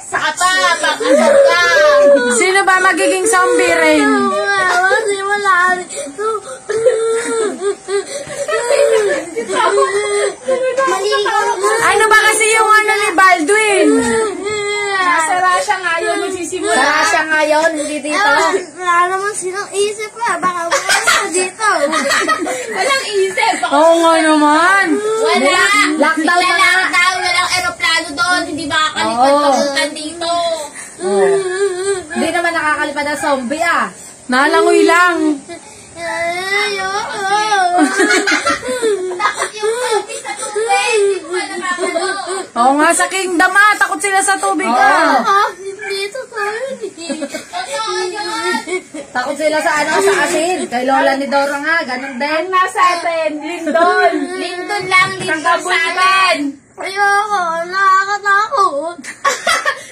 Saka pa, pakasok ka. Sino ba magiging zombie, Rain? Ano ba kasi yung ano ni Baldwin? Nasa Russia ngayon, magsisimula. Sa Russia ngayon, hindi dito. Wala naman silang isip na. Baka wala dito. Walang isip. Oo nga naman. Wala. Lockdown na nga. Lockdown, walang aeroplano doon. Hindi makakalipad dito. Hindi naman nakakalipad ang zombie ah. Nalangoy lang. Takot yung zombie sa tubig. Hindi mo nakakalo. Oo nga, sa kingdom takot sila sa tubig Dito tayo. Totoo yun. Takot sila sa ano, sa asin. Kay Lola ni Dora nga, ganun din. Nasa atin, Lindon. Lindon lang, Lindon sa atin. Ayoko, nakakatakot.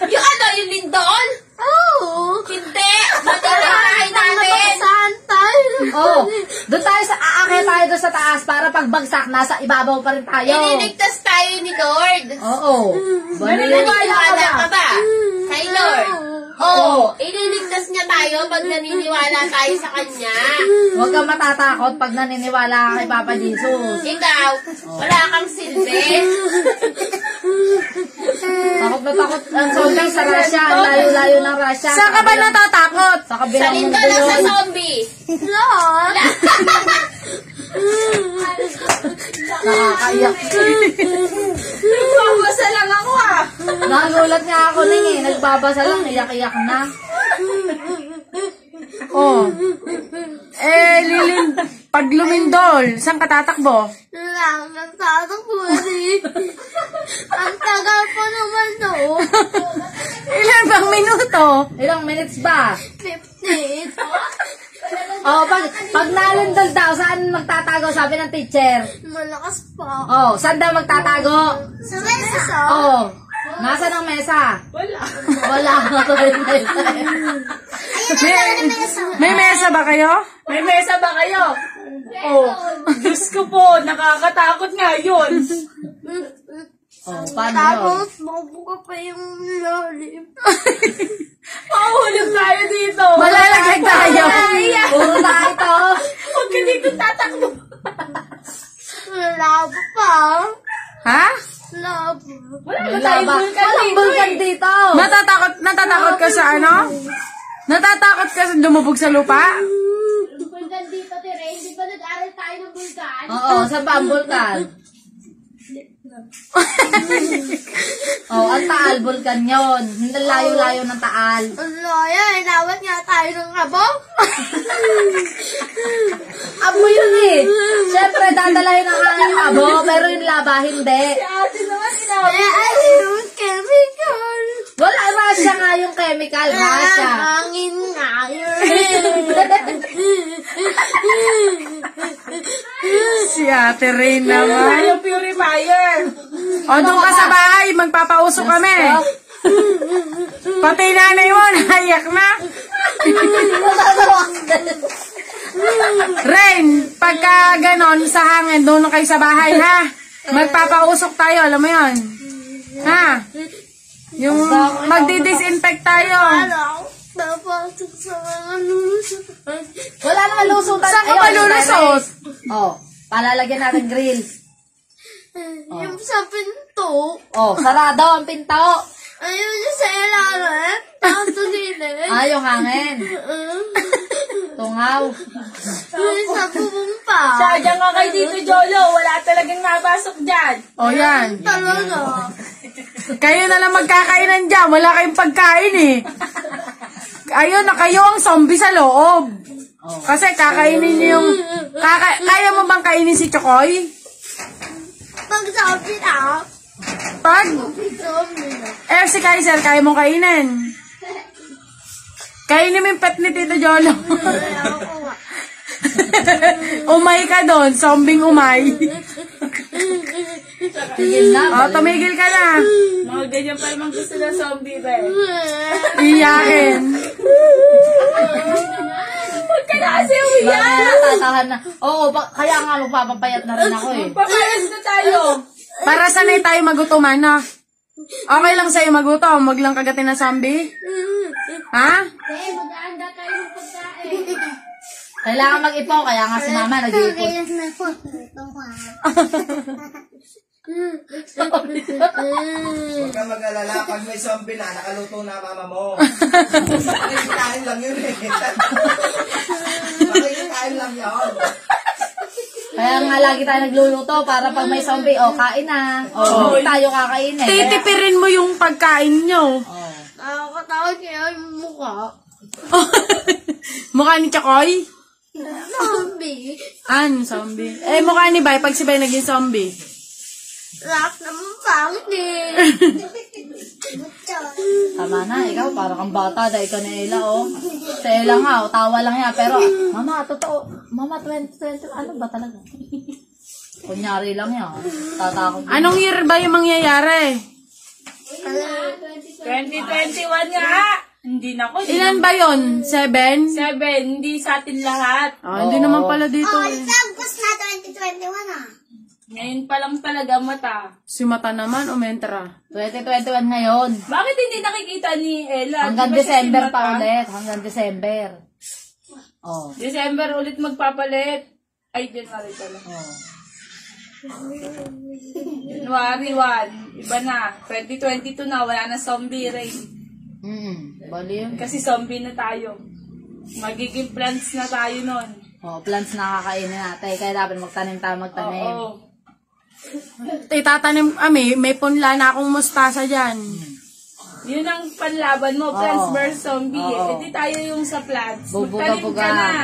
Yung ano, yung Lindon? Oo. Hindi. Matitirahin natin. Saan tayo? Oh, doon tayo sa aakit tayo doon sa taas para pagbagsak nasa ibabaw pa rin tayo. Ililigtas tayo ni Lord. Oo. Naniniwala ka ba? Kay Lord. Oo. Ililigtas niya tayo pag naniniwala tayo sa Kanya. Huwag kang matatakot pag naniniwala ka kay Papa Jesus. Ikaw, wala kang silbi. Takot na takot ang zombie sa Russia. Ang layo-layo ng Russia. Saan ka ba natatakot? Sa Sa kabilang mundo Lindon lang sa yun. zombie. Lahat. Nakakaiyak. Nagbabasa lang ako ah. Nagulat nga ako ning eh. Nagbabasa lang, iyak-iyak na. Oh. Pag lumindol, saan ka tatakbo? Lang, nagtatakbo eh. Ang tagal po naman to. Ilan bang minuto? Ilang minutes ba? 15. Oh, pag nalindol daw, saan magtatago? Sabi ng teacher. Malakas pa. Oh, saan daw magtatago? Sa mesa. Oh, nasa ng mesa? Wala. Wala. May mesa ba kayo? May mesa ba kayo? Oh, Diyos ko po, nakakatakot nga yun. Oh, paano yun? Tapos, mabuka pa yung lalim. Mahuhulog tayo dito. Malalagay tayo. Puro tayo to. Huwag ka dito tatakbo. Labo pa. Ha? Labo. Wala May ba tayong laba. vulkan Walang dito vulkan eh. dito. Natatakot ka sa ano? Natatakot ka sa lumubog sa lupa? Bulkan dito, Tere. Hindi ba nag-aral tayo ng bulkan? Oo, saan ba ang vulkan? Oh, ang Taal vulkan yun. Hindi layo-layo ng Taal. Ano, yan. Inawat nga tayo ng abo. Abo yun eh. Siyempre, dadalahin ang hangin abo, pero yung laba hindi. Ate naman, Ay, yung chemical. Wala, Russia nga yung chemical. Russia. Hangin nga yun. Si Ate Rain naman. yung purifier. O, doon ka sa bahay, magpapauso kami. Pati nanay mo, naiyak na. Rain, pagka ganon sa hangin, doon kayo sa bahay, ha? Magpapausok tayo, alam mo yun? Ha? Yung magdi-disinfect tayo. Ano? Papasok sa mga lusutan. Wala naman lusutan. Saan ka Ayun, ba lulusot? Oh, palalagyan natin grill. Yung sa pinto. Oh, sarado ang pinto. Ayun yung sa ilalim. Tapos sa gilid. Ah, yung hangin. Tungaw. Yung sa bubong pa. Sadyang nga kay Tito Jolo, wala talagang mapasok dyan. O, yan. Talaga. Kayo na lang magkakainan dyan. Wala kayong pagkain eh. Ayun na kayo ang zombie sa loob. Kasi kakainin niyo yung... Kaya mo bang kainin si Chokoy? Pag sabi na. Pag... Sabi na. Si Kaiser, kaya mong kainin. Kainin mo yung pet ni Tito Jolo. Ako nga. Umay ka doon. Zombing umay. Tigil na. Tumigil ka na. Mga ganyan pa naman gusto ng zombie ba eh. Iyakin. Huwag ka na kasi umiyak. Natatahan na. Oo, kaya nga magpapapayat na rin ako eh. Papalas na tayo. Para sanay tayo magutuman na. Okay lang sa'yo magutom, wag lang kagatin ng zombie? Ha? Kailangan mag-ipo, kaya nga si mama nag-iipon. Huwag ka mag-alala. Pag may zombie na, nakaluto na mama mo. Makikikain lang yun eh. Makikikain lang yun. Kaya nga lagi tayo nagluluto para pag may zombie, kain na. Hindi tayo kakain eh. Titipirin mo yung pagkain nyo. Nakakatakot kaya yung mukha. Mukha ni Chakoy? Zombie. Zombie. Mukha ni Bay, pag si Bay naging zombie. Lakas naman pangit eh. Tama na, ikaw parang kang bata dahil ka ni Ella, Sa Ella nga, tawa lang yan. Pero, mama, totoo. Mama, 2020, ano ba talaga? Kunyari lang yan. Tatakot. Anong year ba yung mangyayari? 2021 nga! Hindi na ko. Ilan ba yun? 7? 7, hindi sa atin lahat. Hindi naman pala dito. Tapos na 2021 ah. Ngayon pa lang talaga mata. Si Mata naman, umentra. 2021 ngayon. Bakit hindi nakikita ni Ella? Hanggang Di ba siya December si Mata? pa ulit. Hanggang December. December ulit magpapalit. Ay, January pala. January 1. Iba na. 2022 na. Wala na zombie rain. Bali yun. Kasi zombie na tayo. Magiging plants na tayo nun. Plants na kakainin natin. Kaya dapat magtanim tayo, magtanim. Oo. Itatanim, may punla na akong mustasa dyan. Yun ang panlaban mo. Plants versus zombie. Eh di tayo yung sa plants. Magtanim ka Bubuga-buga. na.